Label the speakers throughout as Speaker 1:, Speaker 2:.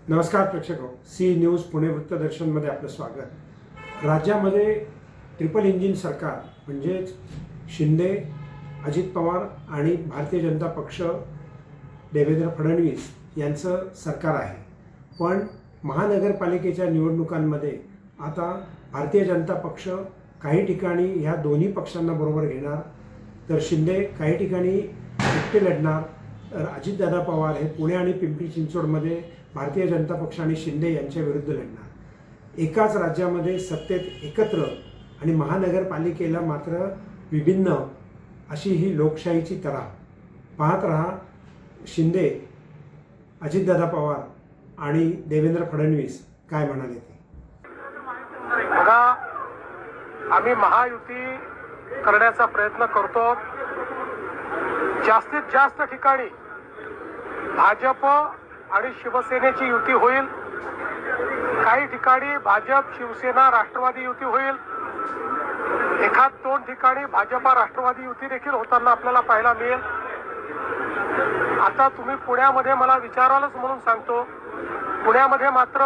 Speaker 1: नमस्कार प्रेक्षक, C news Pune वृत्तदर्शनमध्ये आपलं स्वागत। राज्यामध्ये ट्रिपल इंजिन सरकार म्हणजेच शिंदे, अजित पवार आणि भारतीय जनता पक्ष देवेंद्र फडणवीस यांचं सरकार आहे। पण महानगरपालिकेच्या निवडणुकांमध्ये आता भारतीय जनता पक्ष काही ठिकाणी ह्या दोन्ही पक्षांना बरोबर घेणार, तर शिंदे काही ठिकाणी एकटे लढणार, तर अजितदादा पवार हे पुणे आणि पिंपरी चिंचवडमध्ये भारतीय जनता पक्ष आणि शिंदे यांच्या विरुद्ध लढणार। एकाच राज्यामध्ये सत्तेत एकत्र आणि महानगरपालिकेला मात्र विभिन्न अशी ही लोकशाहीची तऱ्हा। पाहत रहा शिंदे, अजितदादा पवार आणि देवेंद्र फडणवीस काय म्हणाले ते।
Speaker 2: बघा, आम्ही महायुती करण्याचा प्रयत्न करतो। जास्तीत जास्त ठिकाणी भाजप आणि शिवसेनेची युती होईल, काही ठिकाणी भाजप शिवसेना राष्ट्रवादी युती होईल, एखाद दोन ठिकाणी भाजपा राष्ट्रवादी युती देखील होताना आपल्याला पाहायला मिळेल। आता तुम्ही पुण्यामध्ये मला विचारालच म्हणून सांगतो, पुण्यामध्ये मात्र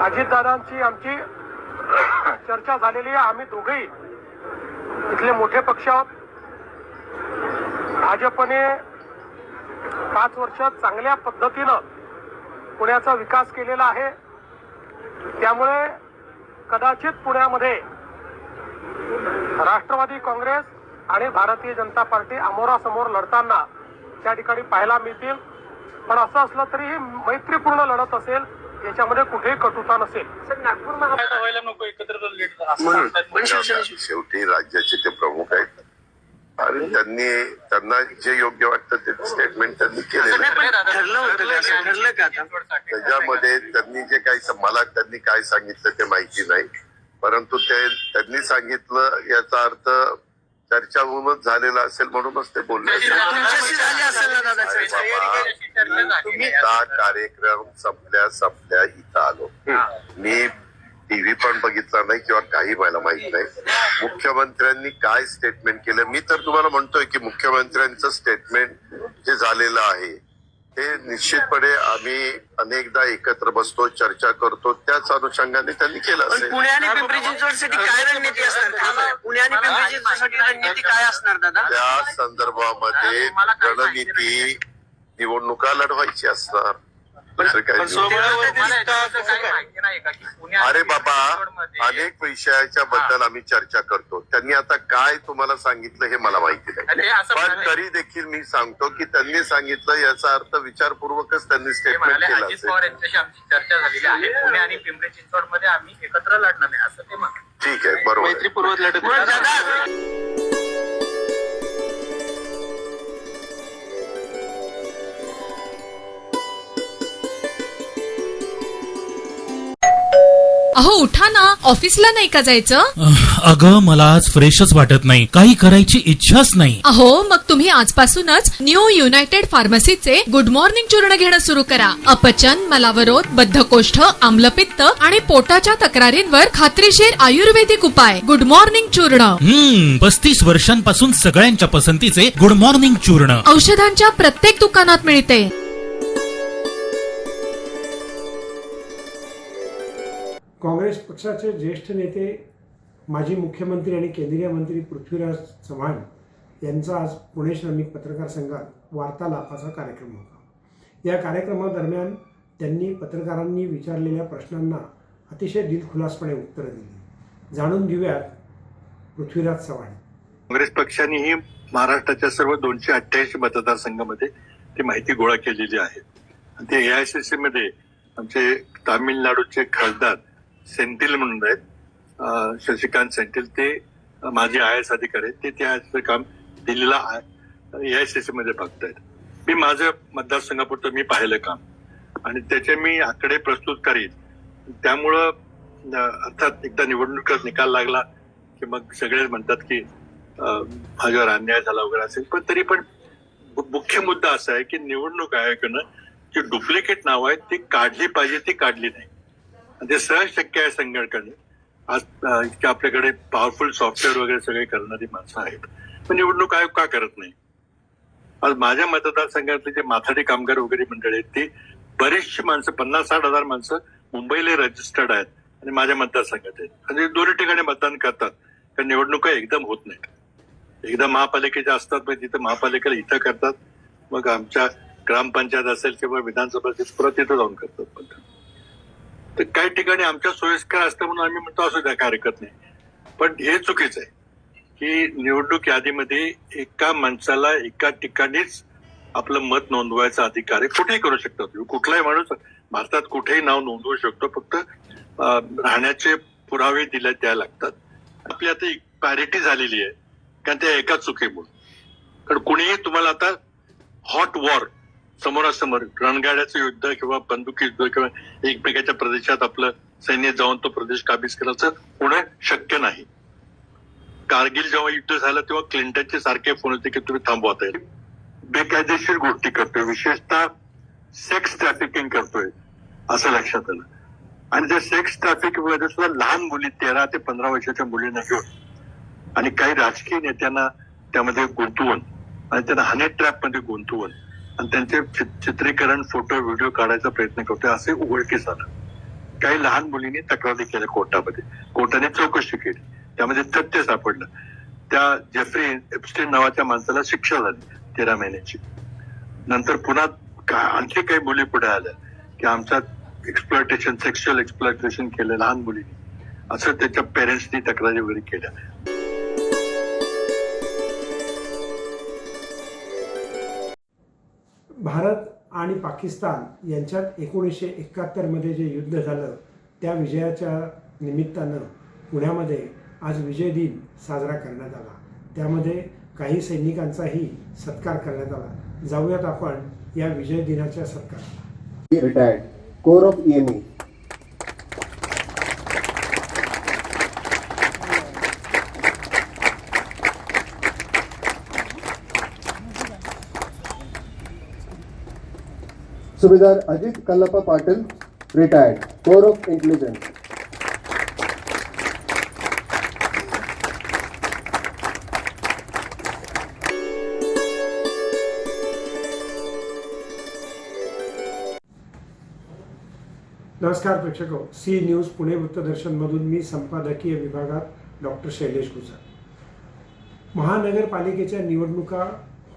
Speaker 2: अजितदादांची आमची चर्चा झालेली आहे। आम्ही दोघेही इथले मोठे पक्ष आहोत। भाजपने 5 वर्षात चांगल्या पद्धतीनं पुण्याचा विकास केलेला आहे, त्यामुळे कदाचित पुण्यामध्ये राष्ट्रवादी काँग्रेस आणि भारतीय जनता पार्टी अमोरासमोर लढताना त्या ठिकाणी पाहायला मिळतील। पण असं असलं तरी ही मैत्रीपूर्ण लढत असेल, याच्यामध्ये कुठेही कटुता नसेल। नागपूर व्हायला नको एकत्र
Speaker 3: शेवटी राज्याचे ते प्रमुख आहेत आणि त्यांना जे योग्य वाटतं ते स्टेटमेंट त्यांनी केलेलं त्याच्यामध्ये त्यांनी जे काही मला त्यांनी काय सांगितलं ते माहिती नाही, परंतु त्यांनी सांगितलं याचा अर्थ चर्चा होऊनच झालेला असेल म्हणूनच ते बोलले। कार्यक्रम संपल्या इथं आलो मी, टीव्ही पण बघितला नाही किंवा काही मला माहित नाही मुख्यमंत्र्यांनी काय स्टेटमेंट केलं। मी तर तुम्हाला म्हणतोय की मुख्यमंत्र्यांचं स्टेटमेंट जे झालेलं आहे ते निश्चितपणे आम्ही अनेकदा एकत्र बसतो, चर्चा करतो, त्याच अनुषंगाने त्यांनी केलं असेल।
Speaker 4: पुणे आणि पिंपरी चिंचवडसाठी काय रणनीती असणार? पुणे आणि पिंपरी चिंचवडसाठी रणनीती काय असणार दादा?
Speaker 3: त्या संदर्भामध्ये रणनीती निवडणुका लढवायची असणार। अरे बाबा, अनेक विषयाच्या बद्दल आम्ही चर्चा करतो, त्यांनी आता काय तुम्हाला सांगितलं हे मला माहिती नाही, पण तरी देखील मी सांगतो की त्यांनी सांगितलं याचा अर्थ विचारपूर्वकच त्यांनी स्टेटमेंट केलं असेल।
Speaker 5: आमची चर्चा झालेली आहे, पुणे आणि पिंपरी चिंचवड मध्ये आम्ही एकत्र लढणार नाही असं ते म्हणतात।
Speaker 3: ठीक आहे, बरोबर,
Speaker 5: मैत्रीपूर्वक लढत।
Speaker 6: अहो उठा ना, ऑफिसला नाही का जायचं?
Speaker 7: अगं मला आज फ्रेशच वाटत नाही, काही करायची इच्छाच नाही।
Speaker 6: अहो मग तुम्ही आजपासूनच न्यू युनायटेड फार्मसीचे गुड मॉर्निंग चूर्ण घेणं सुरू करा। अपचन, मलावरोध, बद्धकोष्ठ, आम्लपित्त आणि पोटाच्या तक्रारींवर खात्रीशीर आयुर्वेदिक उपाय गुड मॉर्निंग चूर्ण।
Speaker 7: 35 वर्षांपासून सगळ्यांच्या पसंतीचे गुड मॉर्निंग चूर्ण
Speaker 6: औषधांच्या प्रत्येक दुकानात मिळते।
Speaker 1: काँग्रेस पक्षाचे ज्येष्ठ नेते, माजी मुख्यमंत्री आणि केंद्रीय मंत्री पृथ्वीराज चव्हाण यांचा आज पुणे श्रमिक पत्रकार संघात वार्तालापाचा कार्यक्रम होता। या कार्यक्रमादरम्यान त्यांनी पत्रकारांनी विचारलेल्या प्रश्नांना अतिशय दिलखुलासपणे उत्तरं दिली। जाणून घेऊयात पृथ्वीराज चव्हाण।
Speaker 8: काँग्रेस पक्षानेही महाराष्ट्राच्या सर्व 288 मतदारसंघामध्ये ती माहिती गोळा केलेली आहे। ते एआयसीसी मध्ये आमचे तामिळनाडूचे खासदार सेंथिल म्हणून आहेत, शशिकांत सेंथिल, ते माझे IAS अधिकारी आहेत, ते त्याचं काम दिल्लीला एआयसीसी मध्ये बघतायत। मी माझं मतदारसंघापुरतं मी पाहिलं काम आणि त्याचे मी आकडे प्रस्तुत करीन। त्यामुळं अर्थात एकदा निवडणुकीचा निकाल लागला की मग सगळे म्हणतात की माझ्यावर अन्याय झाला वगैरे असेल, पण तरी पण मुख्य मुद्दा असा आहे की निवडणूक आयोगानं जी डुप्लिकेट नाव आहेत ती काढली पाहिजे, ती काढली नाही। ते सहज शक्य आहे संघटनेने। आज आपल्याकडे पॉवरफुल सॉफ्टवेअर वगैरे सगळे करणारी माणसं आहेत, पण निवडणूक आयोग का करत नाही? आज माझ्या मतदारसंघातले जे माथाडी कामगार वगैरे मंडळी आहेत ते बरीचशी माणसं 50-60 हजार माणसं मुंबईला रजिस्टर्ड आहेत आणि माझ्या मतदारसंघात आहेत आणि दोन्ही ठिकाणी मतदान करतात. कारण निवडणुका एकदम होत नाहीत. एकदा महापालिकेच्या असतात मग तिथं महापालिकेला इथं करतात, मग आमच्या ग्रामपंचायत असेल किंवा विधानसभा असेल परत तिथं जाऊन करतात मतदान. तर काही ठिकाणी आमच्या सोयीस्कर असतं म्हणून आम्ही म्हणतो असू द्या, काय हरकत नाही. पण हे चुकीचं आहे की निवडणूक यादीमध्ये एका माणसाला एका ठिकाणीच आपलं मत नोंदवायचा अधिकार आहे. कुठेही करू शकतो तुम्ही, कुठलाही माणूस भारतात कुठेही नाव नोंदवू शकतो, फक्त राहण्याचे पुरावे द्यायला लागतात. आपली आता पॅरिटी झालेली आहे कारण त्या एका चुकीमुळे. कारण कुणीही तुम्हाला आता हॉट वॉर समोरासमोर रणगाड्याचं युद्ध किंवा बंदुकी युद्ध किंवा एकमेकाच्या प्रदेशात आपलं सैन्य जाऊन तो प्रदेश काबीज करायचं होणं शक्य नाही. कारगिल जेव्हा युद्ध झालं तेव्हा क्लिंटनचे सारखे फोन होते की तुम्ही थांबवा. बेकायदेशीर गोष्टी करतोय, विशेषतः सेक्स ट्रॅफिकिंग करतोय असं लक्षात आलं. आणि त्या सेक्स ट्रॅफिकिंग मध्ये सुद्धा लहान मुली 13 ते 15 वर्षाच्या मुलींना घेऊन आणि काही राजकीय नेत्यांना त्यामध्ये गुंतवून आणि त्यांना हनी ट्रॅप मध्ये गुंतवून आणि त्यांचे चित्रीकरण फोटो व्हिडिओ काढायचा प्रयत्न करतोय असे उघडकीस आलं. काही लहान मुलींनी तक्रारी केल्या कोर्टामध्ये, कोर्टाने चौकशी केली, त्यामध्ये तथ्य सापडलं. त्या जेफ्री एप्स्टीन नावाच्या माणसाला शिक्षा झाली 13 महिन्याची. नंतर पुन्हा आणखी काही मुली पुढे आल्या की आमच्या एक्सप्लॉयटेशन, सेक्शुअल एक्सप्लॉयटेशन केलं लहान मुलींनी, असं त्याच्या पेरेंट्सनी तक्रारी वगैरे केल्या.
Speaker 1: भारत आणि पाकिस्तान यांच्यात 1971 मध्ये जे युद्ध झालं त्या विजयाच्या निमित्तानं पुण्यामध्ये आज विजय दिन साजरा करण्यात आला. त्यामध्ये काही सैनिकांचाही सत्कार करण्यात आला. जाऊयात आपण या विजय दिनाच्या सत्काराला.
Speaker 9: Retired core of EME. सुभेदार Ajit Kallappa Patil, retired core of intelligence.
Speaker 1: नमस्कार प्रेक्षक, सी न्यूज पुणे वृत्तदर्शनमधून मी संपादकीय विभागात डॉक्टर शैलेश गुजर. महानगरपालिकेच्या निवडणुका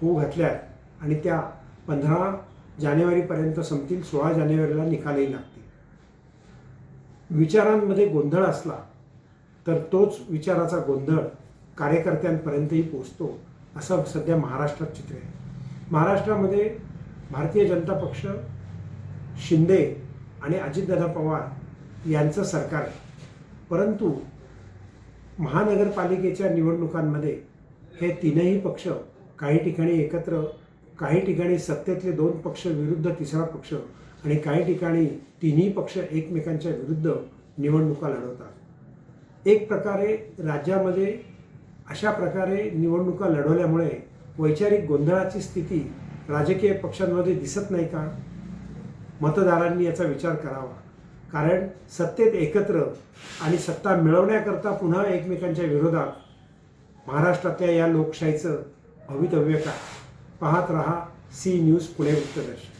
Speaker 1: होऊ घातल्या आणि त्या 15 जानेवारीपर्यंत संपतील. 16 जानेवारीला निकालही लागतील. विचारांमध्ये गोंधळ असला तर तोच विचाराचा गोंधळ कार्यकर्त्यांपर्यंतही पोचतो, असं सध्या महाराष्ट्रात चित्र आहे. महाराष्ट्रामध्ये भारतीय जनता पक्ष, शिंदे आणि अजितदादा पवार यांचं सरकार आहे. परंतु महानगरपालिकेच्या निवडणुकांमध्ये हे तीनही पक्ष काही ठिकाणी एकत्र, काही ठिकाणी सत्तेतले 2 पक्ष विरुद्ध 3रा पक्ष आणि काही ठिकाणी तिन्ही पक्ष एकमेकांच्या विरुद्ध निवडणुका लढवतात. एक प्रकारे राज्यामध्ये अशा प्रकारे निवडणुका लढवल्यामुळे वैचारिक गोंधळाची स्थिती राजकीय पक्षांमध्ये दिसत नाही का? मतदारांनी याचा विचार करावा. कारण सत्तेत एकत्र आणि सत्ता मिळवण्याकरता पुन्हा एकमेकांच्या विरोधात महाराष्ट्रातल्या या लोकशाहीचं भवितव्य काय? पाहत रहा सी न्यूज पुणे वृत्तदर्शन.